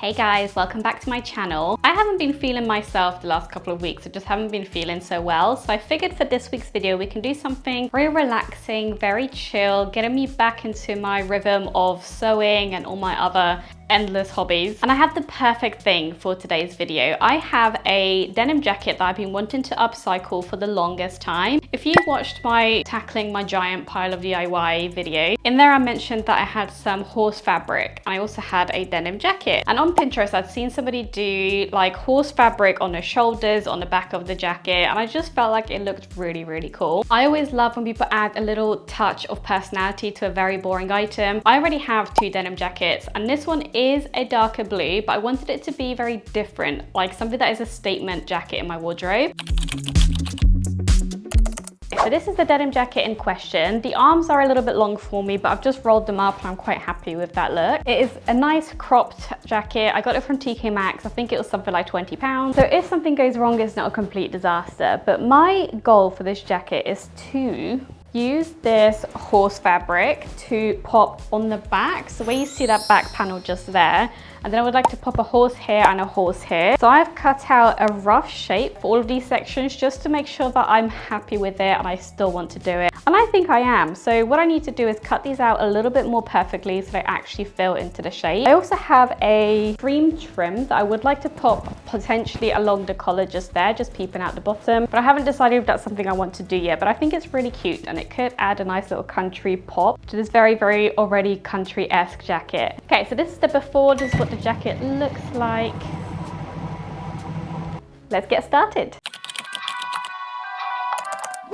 Hey guys, welcome back to my channel. I haven't been feeling myself the last couple of weeks. I just haven't been feeling so well. So I figured for this week's video, we can do something very relaxing, very chill, getting me back into my rhythm of sewing and all my other endless hobbies. And I have the perfect thing for today's video. I have a denim jacket that I've been wanting to upcycle for the longest time. If you watched my tackling my giant pile of DIY video, in there I mentioned that I had some horse fabric and I also had a denim jacket. And on Pinterest, I'd seen somebody do like horse fabric on the shoulders, on the back of the jacket, and I just felt like it looked really, really cool. I always love when people add a little touch of personality to a very boring item. I already have two denim jackets, and this one is a darker blue, but I wanted it to be very different, like something that is a statement jacket in my wardrobe. So this is the denim jacket in question. The arms are a little bit long for me, but I've just rolled them up and I'm quite happy with that look. It is a nice cropped jacket. I got it from TK Maxx. I think it was something like £20. So if something goes wrong, it's not a complete disaster. But my goal for this jacket is to use this horse fabric to pop on the back. So where you see that back panel just there, and then I would like to pop a horse here and a horse here. So I've cut out a rough shape for all of these sections just to make sure that I'm happy with it and I still want to do it. And I think I am. So what I need to do is cut these out a little bit more perfectly so they actually fill into the shape. I also have a cream trim that I would like to pop potentially along the collar just there, just peeping out the bottom. But I haven't decided if that's something I want to do yet, but I think it's really cute and it could add a nice little country pop to this very, very already country-esque jacket. Okay, so this is the before, this is what the jacket looks like. Let's get started.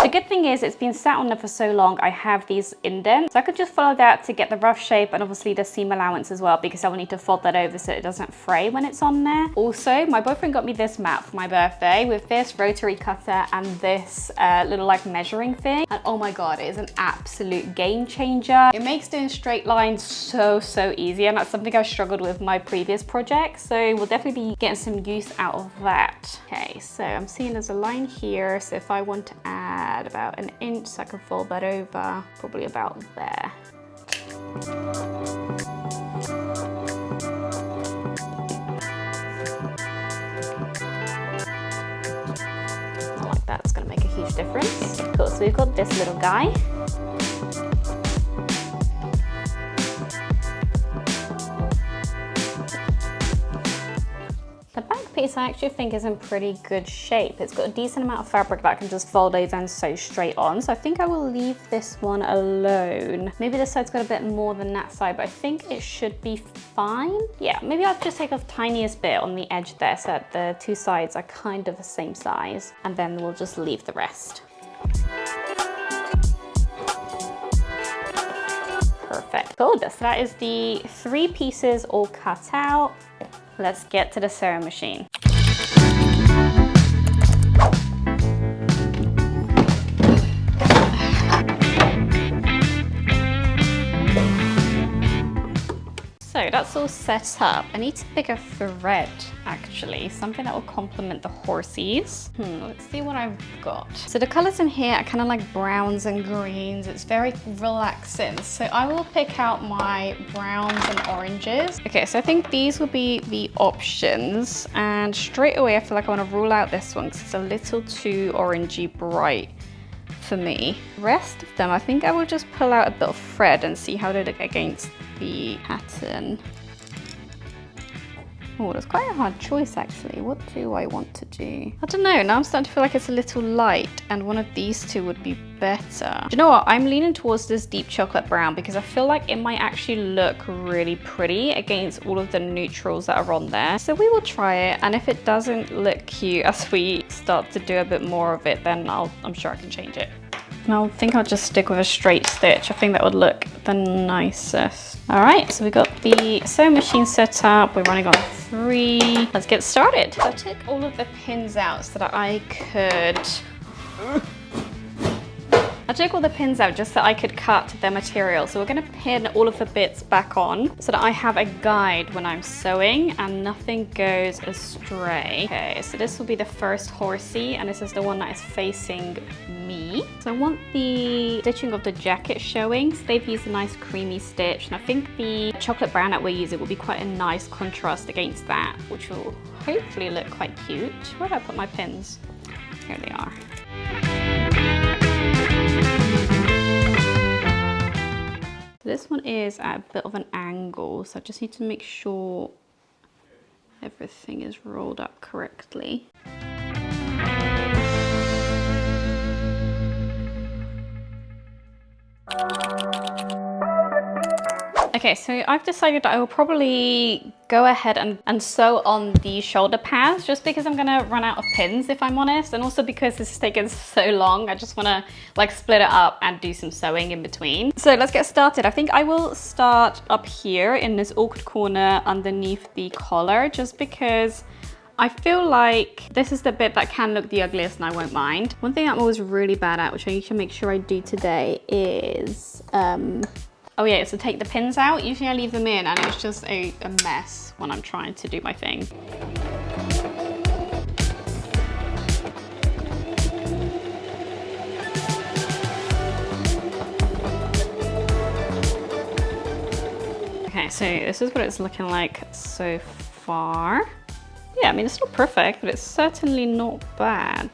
The good thing is it's been sat on there for so long, I have these indents. So I could just follow that to get the rough shape and obviously the seam allowance as well, because I will need to fold that over so it doesn't fray when it's on there. Also, my boyfriend got me this mat for my birthday with this rotary cutter and this little like measuring thing. And oh my God, it is an absolute game changer. It makes doing straight lines so easy, and that's something I've struggled with my previous projects. So we'll definitely be getting some use out of that. Okay, so I'm seeing there's a line here. So if I want to add about an inch, so I can fold that over probably about there. I like that, it's gonna make a huge difference. Cool, so we've got this little guy. Piece I actually think is in pretty good shape. It's got a decent amount of fabric that I can just fold over and sew straight on. So I think I will leave this one alone. Maybe this side's got a bit more than that side, but I think it should be fine. Yeah, maybe I'll just take off the tiniest bit on the edge there so that the two sides are kind of the same size, and then we'll just leave the rest. Perfect. Cool, so that is the 3 pieces all cut out. Let's get to the sewing machine. So that's all set up. I need to pick a thread, actually, something that will complement the horsies. Let's see what I've got. So the colors in here are kind of like browns and greens. It's very relaxing. So I will pick out my browns and oranges. Okay, so I think these will be the options. And straight away, I feel like I want to rule out this one because it's a little too orangey bright for me. The rest of them, I think I will just pull out a bit of thread and see how they look against the pattern. Oh, that's quite a hard choice actually. What do I want to do? I don't know, now I'm starting to feel like it's a little light and one of these two would be better. Do you know what? I'm leaning towards this deep chocolate brown because I feel like it might actually look really pretty against all of the neutrals that are on there. So we will try it, and if it doesn't look cute as we start to do a bit more of it, then I'm sure I can change it. And I think I'll just stick with a straight stitch. I think that would look the nicest. All right, so we got the sewing machine set up. We're running on 3. Let's get started. So I took all of the pins out so that I could I took all the pins out just so I could cut the material. So we're gonna pin all of the bits back on so that I have a guide when I'm sewing and nothing goes astray. Okay, so this will be the first horsey, and this is the one that is facing me. So I want the stitching of the jacket showing. So they've used a nice creamy stitch, and I think the chocolate brown that we're using will be quite a nice contrast against that, which will hopefully look quite cute. Where did I put my pins? Here they are. This one is at a bit of an angle, so I just need to make sure everything is rolled up correctly. Okay, so I've decided that I will probably go ahead and sew on the shoulder pads just because I'm gonna run out of pins, if I'm honest, and also because this has taken so long. I just wanna like split it up and do some sewing in between. So let's get started. I think I will start up here in this awkward corner underneath the collar, just because I feel like this is the bit that can look the ugliest and I won't mind. One thing I'm always really bad at, which I need to make sure I do today, is oh yeah, so take the pins out. Usually I leave them in and it's just a mess when I'm trying to do my thing. Okay, so this is what it's looking like so far. Yeah, I mean, it's not perfect, but it's certainly not bad.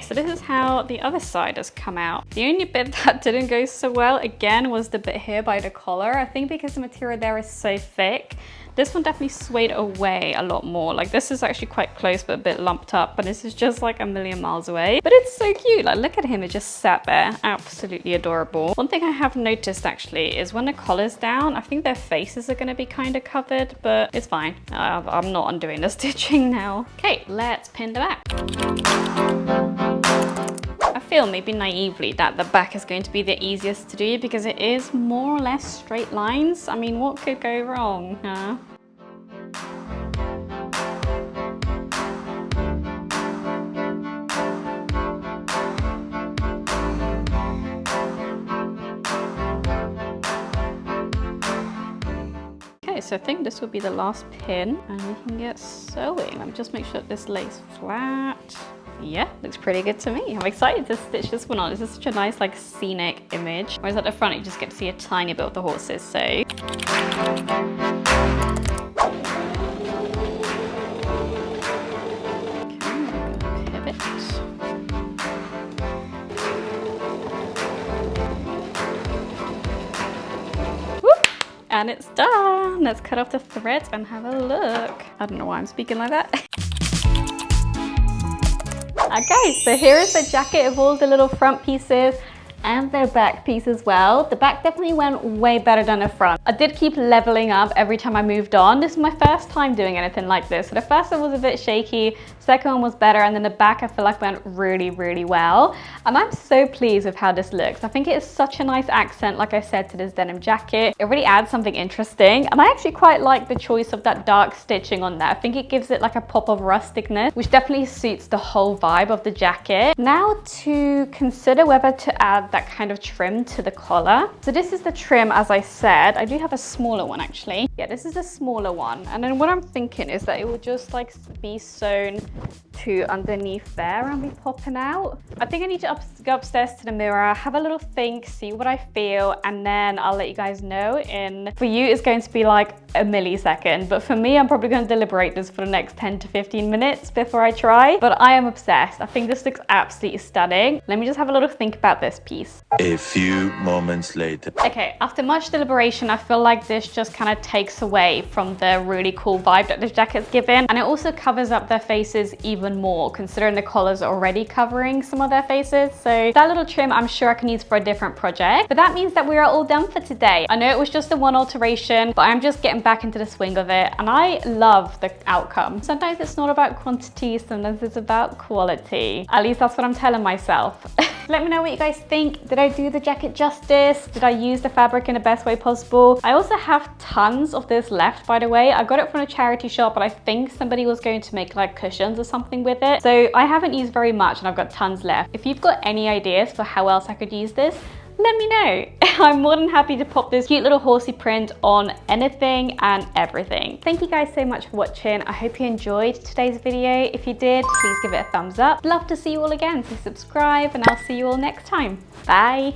So this is how the other side has come out. The only bit that didn't go so well, again, was the bit here by the collar. I think because the material there is so thick, this one definitely swayed away a lot more. Like this is actually quite close, but a bit lumped up, but this is just like a million miles away. But it's so cute, like look at him, it just sat there, absolutely adorable. One thing I have noticed actually is when the collar's down, I think their faces are gonna be kind of covered, but it's fine. I'm not undoing the stitching now. Okay, let's pin the back. I feel maybe naively that the back is going to be the easiest to do because it is more or less straight lines. I mean, what could go wrong, huh? Okay, so I think this will be the last pin and we can get sewing. Let me just make sure that this lays flat. Yeah, looks pretty good to me. I'm excited to stitch this one on. This is such a nice like scenic image. Whereas at the front, you just get to see a tiny bit of the horses, so. Pivot. Whoop. And it's done. Let's cut off the threads and have a look. I don't know why I'm speaking like that. Okay, so here is the jacket of all the little front pieces and their back piece as well. The back definitely went way better than the front. I did keep leveling up every time I moved on. This is my first time doing anything like this. So the first one was a bit shaky, second one was better, and then the back I feel like went really, really well. And I'm so pleased with how this looks. I think it is such a nice accent, like I said, to this denim jacket. It really adds something interesting. And I actually quite like the choice of that dark stitching on there. I think it gives it like a pop of rusticness, which definitely suits the whole vibe of the jacket. Now to consider whether to add that kind of trim to the collar. So this is the trim, as I said. I do have a smaller one actually. Yeah, this is a smaller one. And then what I'm thinking is that it will just like be sewn to underneath there and be popping out. I think I need to go upstairs to the mirror, have a little think, see what I feel, and then I'll let you guys know. For you, it's going to be like a millisecond, but for me, I'm probably going to deliberate this for the next 10 to 15 minutes before I try. But I am obsessed. I think this looks absolutely stunning. Let me just have a little think about this piece. A few moments later. Okay, after much deliberation, I feel like this just kind of takes away from the really cool vibe that this jacket's given. And it also covers up their faces even more, considering the collar's already covering some of their faces. So that little trim, I'm sure I can use for a different project. But that means that we are all done for today. I know it was just the one alteration, but I'm just getting back into the swing of it. And I love the outcome. Sometimes it's not about quantity, sometimes it's about quality. At least that's what I'm telling myself. Let me know what you guys think. Did I do the jacket justice? Did I use the fabric in the best way possible? I also have tons of this left, by the way. I got it from a charity shop, but I think somebody was going to make like cushions or something something with it. So I haven't used very much and I've got tons left. If you've got any ideas for how else I could use this, let me know. I'm more than happy to pop this cute little horsey print on anything and everything. Thank you guys so much for watching. I hope you enjoyed today's video. If you did, please give it a thumbs up. Love to see you all again, so subscribe and I'll see you all next time. Bye.